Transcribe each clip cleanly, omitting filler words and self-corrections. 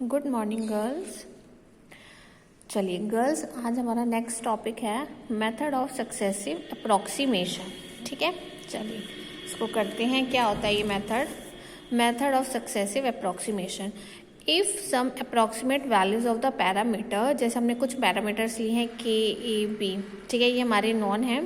Good morning girls. चलिए girls, आज हमारा नेक्स्ट टॉपिक है मेथड ऑफ सक्सेसिव अप्रॉक्सीमेशन। ठीक है, चलिए इसको करते हैं। क्या होता है ये method of successive approximation? If some approximate values of the parameter, जैसे हमने कुछ पैरामीटर्स लिए हैं के ए बी, ठीक है, ये हमारे नॉन हैं।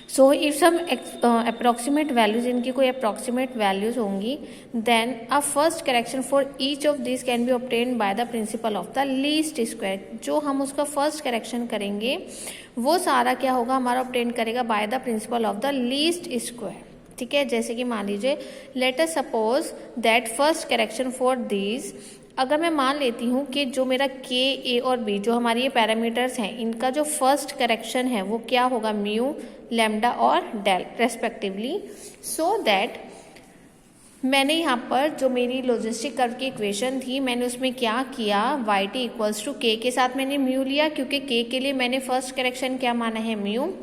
So if some approximate values, इनकी कोई अप्रॉक्सीमेट वैल्यूज होंगी, then a first correction for each of this can be obtained by the principle of the least square. जो हम उसका फर्स्ट करेक्शन करेंगे वो सारा क्या होगा, हमारा ऑब्टेन करेगा bye the principle of the least square. ठीक है, जैसे कि मान लीजिए let us suppose that first correction for this, अगर मैं मान लेती हूँ कि जो मेरा के ए और बी, जो हमारी ये पैरामीटर्स हैं, इनका जो फर्स्ट करेक्शन है वो क्या होगा, म्यू, लैम्डा और डेल रेस्पेक्टिवली। सो दैट मैंने यहाँ पर जो मेरी लॉजिस्टिक कर्व की इक्वेशन थी, मैंने उसमें क्या किया, वाई टी इक्वल्स टू के के साथ मैंने म्यू लिया, क्योंकि के लिए मैंने फर्स्ट करेक्शन क्या माना है, mu.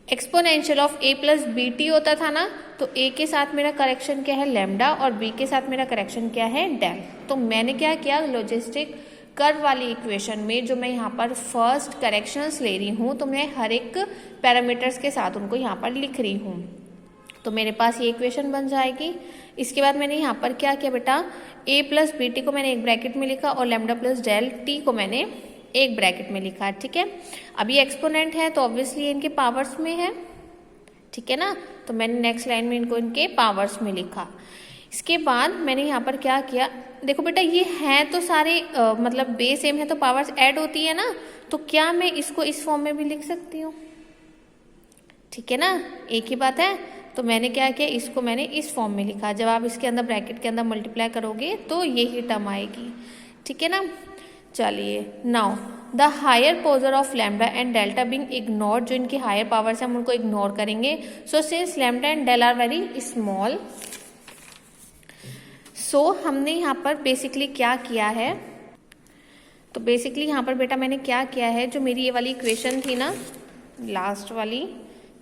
Exponential of a plus b t होता था ना, तो ए के साथ मेरा करेक्शन क्या है, लैम्डा, और बी के साथ मेरा करेक्शन क्या है, डेल। तो मैंने क्या किया, लॉजिस्टिक कर्व वाली इक्वेशन में जो मैं यहाँ पर फर्स्ट करेक्शंस ले रही हूँ, तो मैं हर एक पैरामीटर्स के साथ उनको यहाँ पर लिख रही हूँ, तो मेरे पास ये इक्वेशन बन जाएगी। इसके बाद मैंने यहाँ पर क्या किया बेटा, ए प्लस बी टी को मैंने एक ब्रैकेट में लिखा और लैम्डा प्लस डेल टी को मैंने एक ब्रैकेट में लिखा। ठीक है, अब ये एक्सपोनेंट है तो ऑब्वियसली इनके पावर्स में है, ठीक है ना, तो मैंने नेक्स्ट लाइन में इनको इनके पावर्स में लिखा। इसके बाद मैंने यहाँ पर क्या किया, देखो बेटा ये हैं तो सारे मतलब बेस सेम है तो पावर्स ऐड होती है ना, तो क्या मैं इसको इस फॉर्म में भी लिख सकती हूँ, ठीक है ना, एक ही बात है। तो मैंने क्या किया, इसको मैंने इस फॉर्म में लिखा। जब आप इसके अंदर ब्रैकेट के अंदर मल्टीप्लाई करोगे तो यही टर्म आएगी, ठीक है ना। चलिए नाउ द हायर पोजर of lambda and delta being ignored, जो इनकी हायर पावर्स हैं हम उनको इग्नोर करेंगे। So since lambda and del are very small, so हमने यहाँ पर बेसिकली क्या किया है, तो बेसिकली यहाँ पर बेटा मैंने क्या किया है, जो मेरी ये वाली इक्वेशन थी ना लास्ट वाली,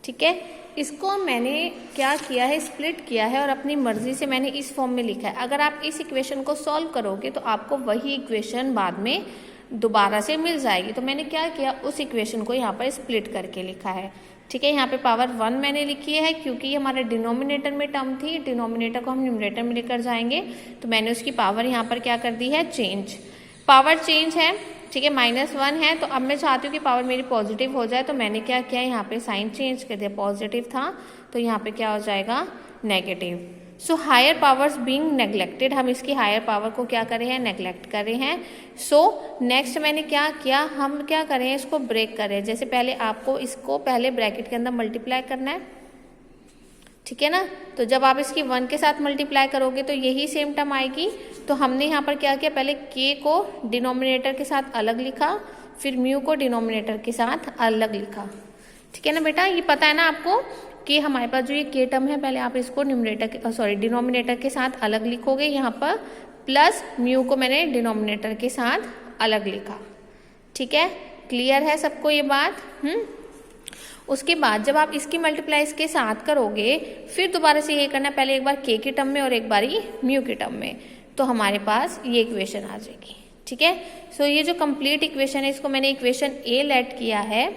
ठीक है, इसको मैंने क्या किया है, स्प्लिट किया है और अपनी मर्जी से मैंने इस फॉर्म में लिखा है। अगर आप इस इक्वेशन को सॉल्व करोगे तो आपको वही इक्वेशन बाद में दोबारा से मिल जाएगी। तो मैंने क्या किया, उस इक्वेशन को यहाँ पर स्प्लिट करके लिखा है। ठीक है, यहाँ पे पावर 1 मैंने लिखी है क्योंकि ये हमारे डिनोमिनेटर में टर्म थी, डिनोमिनेटर को हम न्यूमरेटर में लेकर जाएंगे, तो मैंने उसकी पावर यहाँ पर क्या कर दी है, चेंज, पावर चेंज है। ठीक है, -1 है, तो अब मैं चाहती हूँ कि पावर मेरी पॉजिटिव हो जाए, तो मैंने क्या किया, यहाँ पे साइन चेंज कर दिया, पॉजिटिव था तो यहाँ पे क्या हो जाएगा, negative. So higher powers being neglected, हम इसकी हायर पावर को क्या कर रहे हैं, नेग्लेक्ट कर रहे हैं। सो नेक्स्ट मैंने क्या किया, हम क्या कर रहे हैं, इसको ब्रेक कर रहे हैं। जैसे पहले आपको इसको पहले ब्रैकेट के अंदर मल्टीप्लाई करना है, ठीक है ना, तो जब आप इसकी 1 के साथ मल्टीप्लाई करोगे तो यही सेम टर्म आएगी। तो हमने यहाँ पर क्या किया, पहले के को डिनोमिनेटर के साथ अलग लिखा, फिर म्यू को डिनोमिनेटर के साथ अलग लिखा, ठीक है ना बेटा। ये पता है ना आपको कि हमारे पास जो ये के टर्म है, पहले आप इसको डिनोमिनेटर के साथ अलग लिखोगे, यहाँ पर प्लस म्यू को मैंने डिनोमिनेटर के साथ अलग लिखा। ठीक है, क्लियर है सबको ये बात? उसके बाद जब आप इसकी मल्टीप्लाई इसके साथ करोगे, फिर दोबारा से ये करना, पहले एक बार के की टर्म में और एक बारी म्यू की टर्म में, तो हमारे पास ये इक्वेशन आ जाएगी। ठीक है, सो ये जो कंप्लीट इक्वेशन है, इसको मैंने इक्वेशन ए लेट किया है।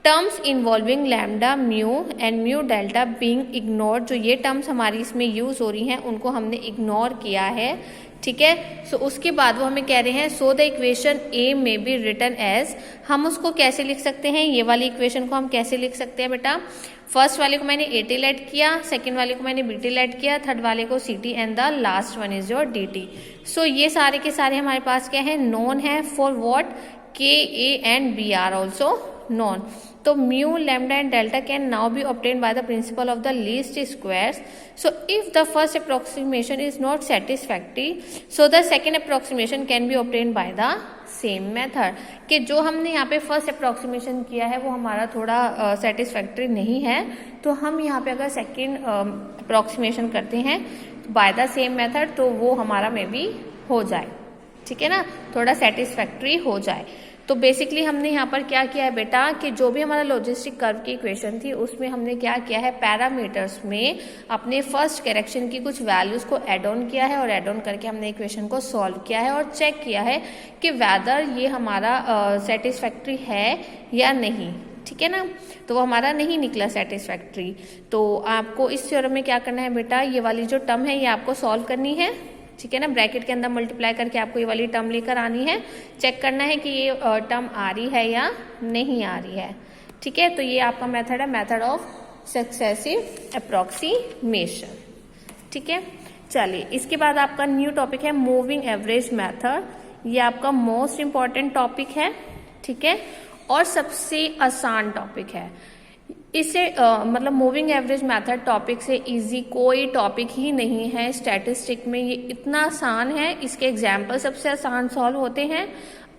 Terms involving lambda, mu and mu delta being ignored, जो ये टर्म्स हमारी इसमें यूज हो रही हैं उनको हमने इग्नोर किया है। ठीक है, सो उसके बाद वो हमें कह रहे हैं, सो द इक्वेशन ए में बी रिटन एज, हम उसको कैसे लिख सकते हैं, ये वाली इक्वेशन को हम कैसे लिख सकते हैं बेटा, फर्स्ट वाले को मैंने ए टी लेट किया, सेकेंड वाले को मैंने बी टी लेट किया, थर्ड वाले को C T and the last one is your D T. So ये सारे के सारे हमारे पास क्या है, नोन है for what, K A and B are also known. तो mu, lambda and delta can now be obtained by the principle of the least squares. So if the first approximation is not satisfactory, so the second approximation can be obtained by the same method. कि जो हमने यहाँ पे first approximation किया है वो हमारा थोड़ा सेटिस्फैक्टरी नहीं है, तो हम यहाँ पे अगर सेकेंड अप्रोक्सीमेशन करते हैं बाय द सेम मेथड, तो वो हमारा में भी हो जाए, ठीक है ना, थोड़ा सेटिस्फैक्टरी हो जाए। तो बेसिकली हमने यहाँ पर क्या किया है बेटा कि जो भी हमारा लॉजिस्टिक कर्व की इक्वेशन थी उसमें हमने क्या किया है, पैरामीटर्स में अपने फर्स्ट करेक्शन की कुछ वैल्यूज को ऐड ऑन किया है और ऐड ऑन करके हमने इक्वेशन को सॉल्व किया है और चेक किया है कि वेदर ये हमारा सेटिस्फैक्ट्री है या नहीं। ठीक है ना, तो वो हमारा नहीं निकला सेटिस्फैक्ट्री। तो आपको इस थ्योरम में क्या करना है बेटा, ये वाली जो टर्म है ये आपको सॉल्व करनी है। ठीक है ना, ब्रैकेट के अंदर मल्टीप्लाई करके आपको ये वाली टर्म लेकर आनी है, चेक करना है कि ये टर्म आ रही है या नहीं आ रही है। ठीक है, तो ये आपका मेथड है, मेथड ऑफ सक्सेसिव अप्रोक्सीमेशन। ठीक है, चलिए इसके बाद आपका न्यू टॉपिक है मूविंग एवरेज मेथड। ये आपका मोस्ट इंपॉर्टेंट टॉपिक है। ठीक है, और सबसे आसान टॉपिक है। इसे मतलब मूविंग एवरेज मेथड टॉपिक से इजी कोई टॉपिक ही नहीं है स्टैटिस्टिक में। ये इतना आसान है, इसके एग्जाम्पल सबसे आसान सॉल्व होते हैं।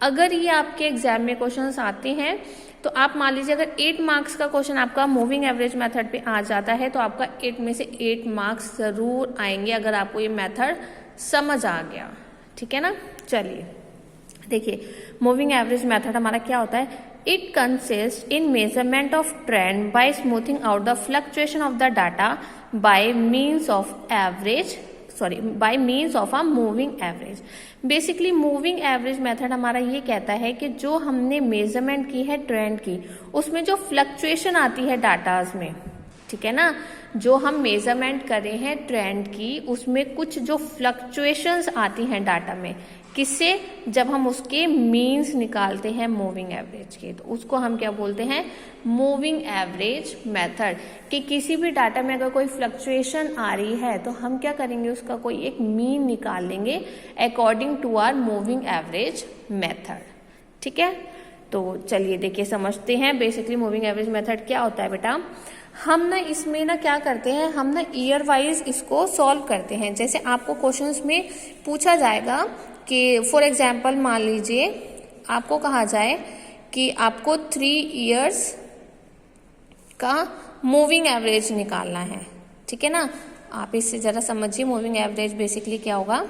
अगर ये आपके एग्जाम में क्वेश्चंस आते हैं तो आप मान लीजिए अगर 8 मार्क्स का क्वेश्चन आपका मूविंग एवरेज मेथड पे आ जाता है तो आपका 8 में से 8 मार्क्स जरूर आएंगे अगर आपको ये मेथड समझ आ गया। ठीक है ना, चलिए देखिए मूविंग एवरेज मेथड हमारा क्या होता है। It consists in measurement of trend by smoothing out the fluctuation of the data by means of a moving average। Basically moving average method हमारा ये कहता है कि जो हमने मेजरमेंट की है ट्रेंड की, उसमें जो फ्लक्चुएशन आती है डाटाज में, ठीक है ना, जो हम मेजरमेंट कर रहे हैं ट्रेंड की, उसमें कुछ जो फ्लक्चुएशंस आती हैं डाटा में, किससे, जब हम उसके मीन्स निकालते हैं मूविंग एवरेज के, तो उसको हम क्या बोलते हैं, मूविंग एवरेज मेथड। कि किसी भी डाटा में अगर कोई फ्लक्चुएशन आ रही है तो हम क्या करेंगे, उसका कोई एक मीन निकाल लेंगे according to our moving average method. ठीक है, तो चलिए देखिए समझते हैं बेसिकली मूविंग एवरेज मेथड क्या होता है बेटा। हम ना इसमें ना क्या करते हैं, हम ना ईयर वाइज इसको सॉल्व करते हैं। जैसे आपको क्वेश्चंस में पूछा जाएगा कि फॉर एग्जाम्पल मान लीजिए आपको कहा जाए कि आपको 3 इयर्स का मूविंग एवरेज निकालना है। ठीक है ना, आप इससे ज़रा समझिए मूविंग एवरेज बेसिकली क्या होगा।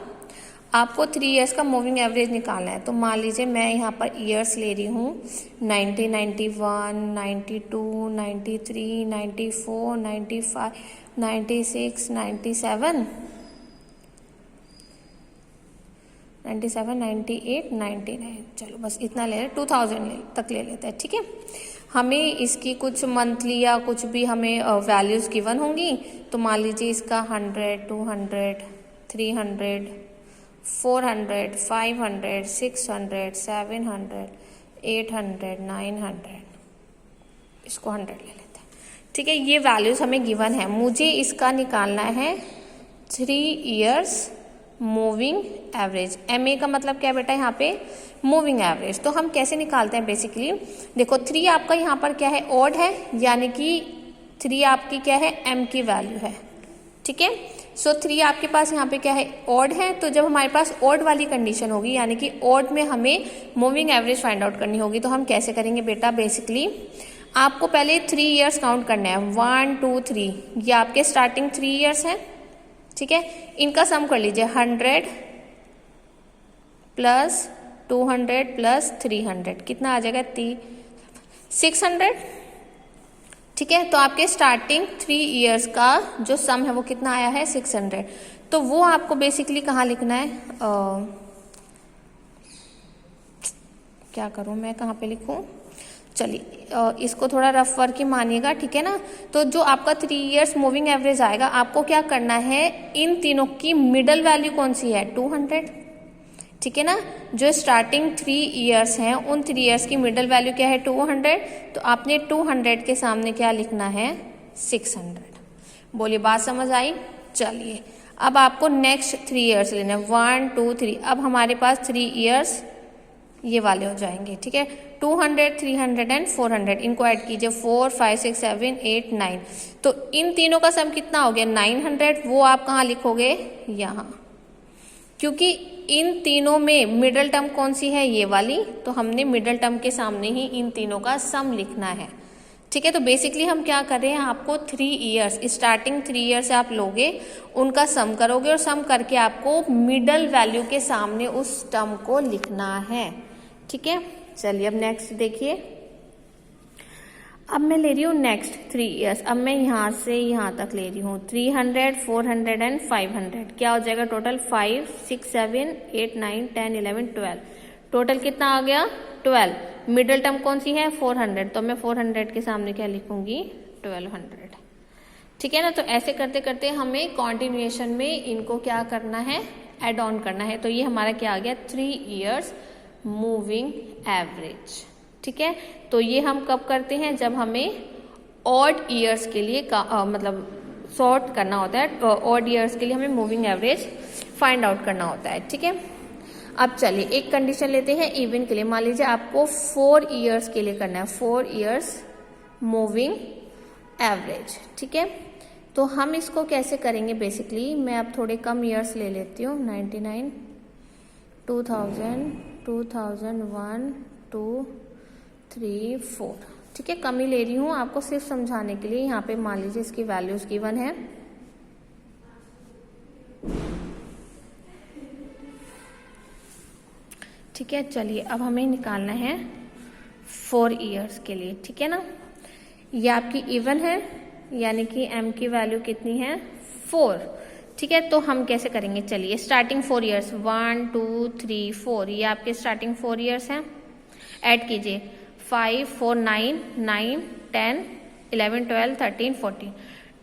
आपको 3 इयर्स का मूविंग एवरेज निकालना है, तो मान लीजिए मैं यहाँ पर ईयर्स ले रही हूँ 1991, 92, 93, 94, 95, 96, 97, 98, 99, चलो बस इतना ले रहे, 2000 तक ले लेते हैं। ठीक है, हमें इसकी कुछ मंथली या कुछ भी हमें वैल्यूज़ गिवन होंगी, तो मान लीजिए इसका 100, 200, 300, 400, 500, 600, 700, 800, 900, इसको 100 ले लेते हैं। ठीक है, ये वैल्यूज हमें गिवन है, मुझे इसका निकालना है 3 इयर्स मूविंग एवरेज। MA का मतलब क्या बेटा, यहाँ पे मूविंग एवरेज। तो हम कैसे निकालते हैं, बेसिकली देखो 3 आपका यहाँ पर क्या है, ऑड है, यानी कि 3 आपकी क्या है, M की वैल्यू है। ठीक है, सो 3 आपके पास यहाँ पे क्या है, ऑड है। तो जब हमारे पास ऑड वाली कंडीशन होगी, यानी कि ऑड में हमें मूविंग एवरेज फाइंड आउट करनी होगी, तो हम कैसे करेंगे बेटा, बेसिकली आपको पहले 3 इयर्स काउंट करना है, 1 2 3, ये आपके स्टार्टिंग 3 इयर्स हैं। ठीक है, इनका सम कर लीजिए, 100 प्लस 200 प्लस 300 कितना आ जाएगा, 600। ठीक है, तो आपके स्टार्टिंग 3 इयर्स का जो सम है वो कितना आया है, 600। तो वो आपको बेसिकली कहाँ लिखना है, क्या करूँ मैं, कहाँ पे लिखूँ, चलिए इसको थोड़ा रफ वर्क ही मानिएगा। ठीक है ना, तो जो आपका 3 इयर्स मूविंग एवरेज आएगा, आपको क्या करना है, इन तीनों की मिडल वैल्यू कौन सी है, 200। ठीक है ना, जो स्टार्टिंग 3 इयर्स हैं उन 3 इयर्स की मिडल वैल्यू क्या है, 200। तो आपने 200 के सामने क्या लिखना है, 600। बोलिए बात समझ आई। चलिए अब आपको नेक्स्ट 3 इयर्स लेना है, 1 2 3। अब हमारे पास 3 इयर्स ये वाले हो जाएंगे। ठीक है, 200, 300 एंड 400, इनको ऐड कीजिए, 4 5 6 7 8 9। तो इन तीनों का सम कितना हो गया, 900। वो आप कहाँ लिखोगे, यहाँ, क्योंकि इन तीनों में मिडल टर्म कौन सी है, ये वाली, तो हमने मिडल टर्म के सामने ही इन तीनों का सम लिखना है। ठीक है, तो बेसिकली हम क्या कर रहे हैं, आपको 3 इयर्स, स्टार्टिंग 3 ईयर से आप लोगे, उनका सम करोगे और सम करके आपको मिडल वैल्यू के सामने उस टर्म को लिखना है। ठीक है, चलिए अब नेक्स्ट देखिए, अब मैं ले रही हूँ नेक्स्ट 3 ईयर्स। अब मैं यहाँ से यहाँ तक ले रही हूँ 300, 400 एंड 500। क्या हो जाएगा टोटल? 5, 6, 7, 8, 9, 10, 11, 12। टोटल कितना आ गया? 12। मिडिल टर्म कौन सी है? 400, तो मैं 400 के सामने क्या लिखूंगी? 1200। ठीक है ना। तो ऐसे करते करते हमें कॉन्टिन्यूएशन में इनको क्या करना है? एड ऑन करना है। तो ये हमारा क्या आ गया? 3 ईयर्स मूविंग एवरेज। ठीक है, तो ये हम कब करते हैं? जब हमें ऑड ईयर्स के लिए मतलब सॉर्ट करना होता है। ऑड ईयर्स के लिए हमें मूविंग एवरेज फाइंड आउट करना होता है। ठीक है, अब चलिए एक कंडीशन लेते हैं इवन के लिए। मान लीजिए आपको 4 ईयर्स के लिए करना है, 4 ईयर्स मूविंग एवरेज। ठीक है, तो हम इसको कैसे करेंगे? बेसिकली मैं अब थोड़े कम ईयर्स ले लेती हूँ। 99, 2000, 2001, 2, 3, 4। ठीक है, कम ही ले रही हूँ आपको सिर्फ समझाने के लिए। यहाँ पे मान लीजिए इसकी वैल्यूज गिवन है। ठीक है, चलिए अब हमें निकालना है 4 ईयर्स के लिए। ठीक है ना, ये आपकी इवन है, यानी कि m की वैल्यू कितनी है? 4। ठीक है, तो हम कैसे करेंगे? चलिए स्टार्टिंग 4 ईयर्स 1, 2, 3, 4, ये आपके स्टार्टिंग 4 ईयर्स हैं। ऐड कीजिए 5, 4, 9, 9, 10, 11, 12, 13, 14।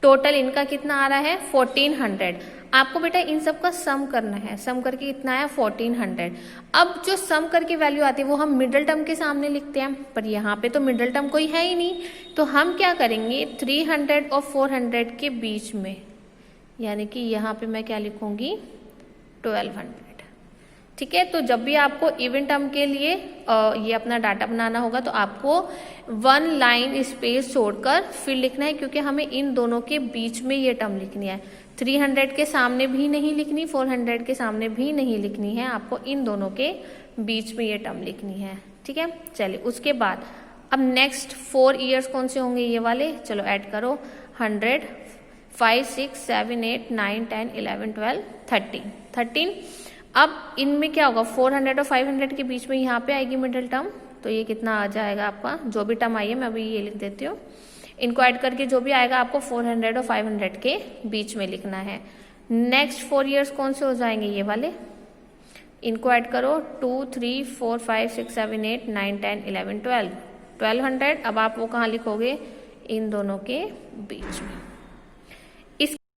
टोटल इनका कितना आ रहा है? 1400। आपको बेटा इन सब का सम करना है। सम करके कितना है? 1400। अब जो सम करके वैल्यू आती है वो हम मिडिल टर्म के सामने लिखते हैं, पर यहाँ पे तो मिडिल टर्म कोई है ही नहीं। तो हम क्या करेंगे? 300 और 400 के बीच में, यानी कि यहाँ पे मैं क्या लिखूंगी? 1200। ठीक है, तो जब भी आपको इवन टर्म के लिए ये अपना डाटा बनाना होगा तो आपको 1 लाइन स्पेस छोड़कर फिर लिखना है, क्योंकि हमें इन दोनों के बीच में ये टर्म लिखनी है। 300 के सामने भी नहीं लिखनी, 400 के सामने भी नहीं लिखनी है, आपको इन दोनों के बीच में ये टर्म लिखनी है। ठीक है, चलिए उसके बाद अब नेक्स्ट 4 ईयर्स कौन से होंगे? ये वाले। चलो ऐड करो 100, 5, 6, 7, 8, 9, 10, 11, 12, 13। अब इनमें क्या होगा? 400 और 500 के बीच में यहाँ पे आएगी मिडिल टर्म, तो ये कितना आ जाएगा आपका? जो भी टर्म आई है मैं अभी ये लिख देती हूँ। इनको ऐड करके जो भी आएगा आपको 400 और 500 के बीच में लिखना है। नेक्स्ट 4 ईयर्स कौन से हो जाएंगे? ये वाले। इनको ऐड करो 2, 3, 4, 5, 6, 7, 8, 9, 10, 11, 12, 1200। अब आप वो कहाँ लिखोगे? इन दोनों के बीच में।